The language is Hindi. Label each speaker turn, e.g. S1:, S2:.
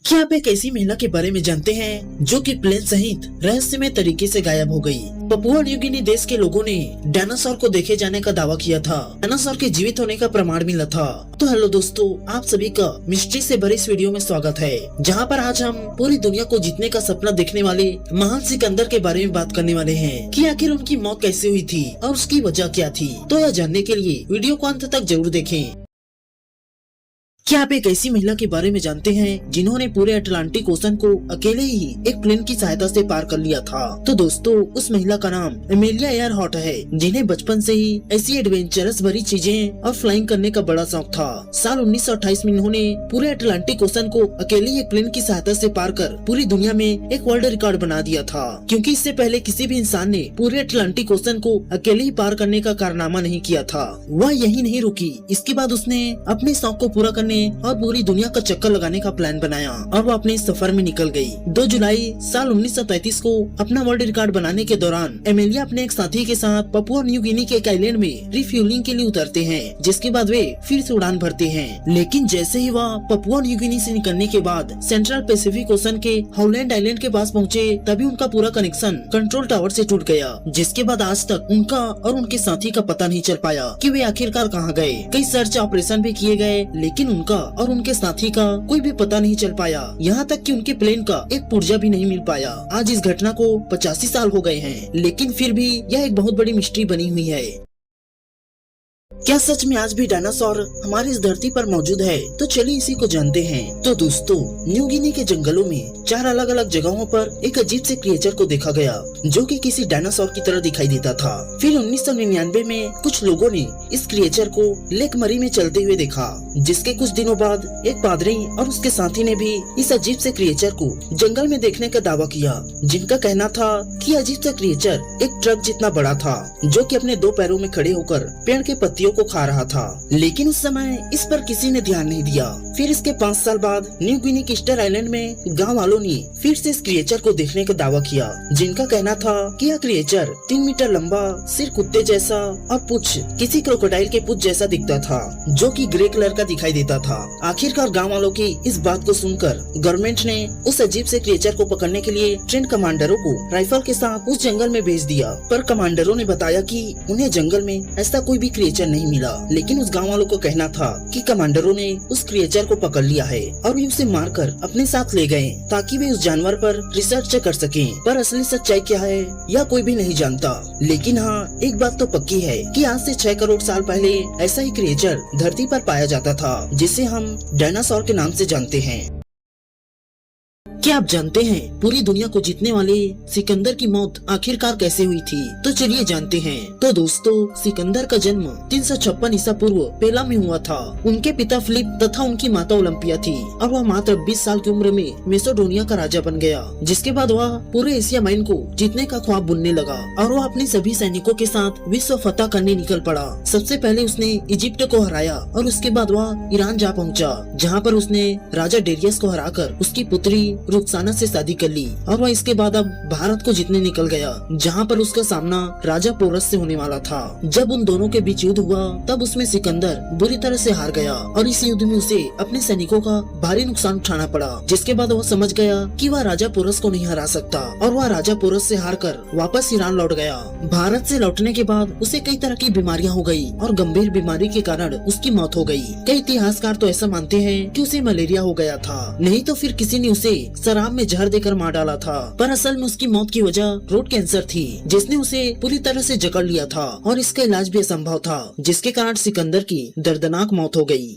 S1: क्या आप एक ऐसी महिला के बारे में जानते हैं जो कि प्लेन सहित रहस्यमय तरीके से गायब हो गई। पपुआ न्यू गिनी देश के लोगों ने डायनासोर को देखे जाने का दावा किया था। डायनासोर के जीवित होने का प्रमाण मिला था। तो हेलो दोस्तों, आप सभी का मिस्ट्री से भरे इस वीडियो में स्वागत है, जहां पर आज हम पूरी दुनिया को जीतने का सपना देखने वाले महान सिकंदर के बारे में बात करने वाले हैं कि आखिर उनकी मौत कैसे हुई थी और उसकी वजह क्या थी। तो यह जानने के लिए वीडियो को अंत तक जरूर देखें। क्या आप एक ऐसी महिला के बारे में जानते हैं जिन्होंने पूरे अटलांटिक ओशन को अकेले ही एक प्लेन की सहायता से पार कर लिया था? तो दोस्तों, उस महिला का नाम एमेलिया एयरहॉट है, जिन्हें बचपन से ही ऐसी एडवेंचरस भरी चीजें और फ्लाइंग करने का बड़ा शौक था। साल 1928 में इन्होंने पूरे अटलांटिक ओशन को अकेले ही एक प्लेन की सहायता से पार कर पूरी दुनिया में एक वर्ल्ड रिकॉर्ड बना दिया था, क्योंकि इससे पहले किसी भी इंसान ने पूरे अटलांटिक ओशन को अकेले ही पार करने का कारनामा नहीं किया था। वह यही नहीं रुकी, इसके बाद उसने अपने शौक को पूरा करने और पूरी दुनिया का चक्कर लगाने का प्लान बनाया और वो अपने सफर में निकल गई। 2 जुलाई साल 1933 को अपना वर्ल्ड रिकॉर्ड बनाने के दौरान एमेलिया अपने एक साथी के साथ पपुआ न्यू गिनी के एक आइलैंड में रिफ्यूलिंग के लिए उतरते हैं, जिसके बाद वे फिर से उड़ान भरते हैं। लेकिन जैसे ही वह पपुआ न्यू गिनी से निकलने के बाद सेंट्रल पैसिफिक ओशन के हॉलैंड आइलैंड के पास पहुँचे, तभी उनका पूरा कनेक्शन कंट्रोल टावर से टूट गया, जिसके बाद आज तक उनका और उनके साथी का पता नहीं चल पाया कि वे आखिरकार कहाँ गए। कई सर्च ऑपरेशन भी किए गए, लेकिन उनका और उनके साथी का कोई भी पता नहीं चल पाया। यहाँ तक कि उनके प्लेन का एक पुर्जा भी नहीं मिल पाया। आज इस घटना को 85 साल हो गए हैं, लेकिन फिर भी यह एक बहुत बड़ी मिस्ट्री बनी हुई है। क्या सच में आज भी डायनासोर हमारी इस धरती पर मौजूद है? तो चलिए इसी को जानते हैं। तो दोस्तों, न्यू गिनी के जंगलों में 4 अलग अलग जगहों पर एक अजीब से क्रिएचर को देखा गया, जो कि किसी डायनासोर की तरह दिखाई देता था। फिर 1999 में कुछ लोगों ने इस क्रिएचर को लेक मरी में चलते हुए देखा, जिसके कुछ दिनों बाद एक पादरी और उसके साथी ने भी इस अजीब से क्रिएचर को जंगल में देखने का दावा किया, जिनका कहना था कि अजीब सा क्रिएचर एक ट्रक जितना बड़ा था, जो कि अपने 2 पैरों में खड़े होकर पेड़ के पत्तियों को खा रहा था। लेकिन उस समय इस पर किसी ने ध्यान नहीं दिया। फिर इसके 5 साल बाद न्यू गिनी के ईस्टर आइलैंड में गांव वालों ने फिर से इस क्रिएचर को देखने का दावा किया, जिनका कहना था कि यह क्रिएचर 3 मीटर लंबा, सिर कुत्ते जैसा और पूंछ किसी क्रोकोडाइल के पूंछ जैसा दिखता था, जो कि ग्रे कलर का दिखाई देता था। आखिरकार गाँव वालों की इस बात को सुनकर गवर्नमेंट ने उस अजीब से क्रिएचर को पकड़ने के लिए ट्रेन कमांडरों को राइफल के साथ उस जंगल में भेज दिया। पर कमांडरों ने बताया कि उन्हें जंगल में ऐसा कोई भी क्रिएचर नहीं मिला। लेकिन उस गांव वालों को कहना था कि कमांडरों ने उस क्रिएचर को पकड़ लिया है और वे उसे मारकर अपने साथ ले गए, ताकि वे उस जानवर पर रिसर्च कर सकें। पर असली सच्चाई क्या है यह कोई भी नहीं जानता। लेकिन हाँ, एक बात तो पक्की है कि आज से 6 करोड़ साल पहले ऐसा ही क्रिएचर धरती पर पाया जाता था, जिसे हम डायनासोर के नाम से जानते हैं। क्या आप जानते हैं पूरी दुनिया को जीतने वाले सिकंदर की मौत आखिरकार कैसे हुई थी? तो चलिए जानते हैं। तो दोस्तों, सिकंदर का जन्म 356 ईसा पूर्व पेला में हुआ था। उनके पिता फिलिप तथा उनकी माता ओलंपिया थी और वह मात्र 20 साल की उम्र में मेसोडोनिया का राजा बन गया, जिसके बाद वह पूरे एशिया माइन को जीतने का ख्वाब बुनने लगा और वह अपने सभी सैनिकों के साथ विश्व फतह करने निकल पड़ा। सबसे पहले उसने इजिप्ट को हराया और उसके बाद वह ईरान जा पहुँचा, जहाँ पर उसने राजा डेरियस को हराकर उसकी पुत्री रुक्साना से शादी कर ली और वह इसके बाद अब भारत को जीतने निकल गया, जहां पर उसका सामना राजा पोरस से होने वाला था। जब उन दोनों के बीच युद्ध हुआ, तब उसमें सिकंदर बुरी तरह से हार गया और इस युद्ध में उसे अपने सैनिकों का भारी नुकसान उठाना पड़ा, जिसके बाद वह समझ गया कि वह राजा पोरस को नहीं हरा सकता और वह राजा पोरस से हारकर वापस ईरान लौट गया। भारत से लौटने के बाद उसे कई तरह की बीमारियां हो गई और गंभीर बीमारी के कारण उसकी मौत हो गई। कई इतिहासकार तो ऐसा मानते हैं कि उसे मलेरिया हो गया था, नहीं तो फिर किसी ने उसे शराब में जहर देकर मार डाला था। पर असल में उसकी मौत की वजह थ्रोट कैंसर थी, जिसने उसे पूरी तरह से जकड़ लिया था और इसका इलाज भी असंभव था, जिसके कारण सिकंदर की दर्दनाक मौत हो गई।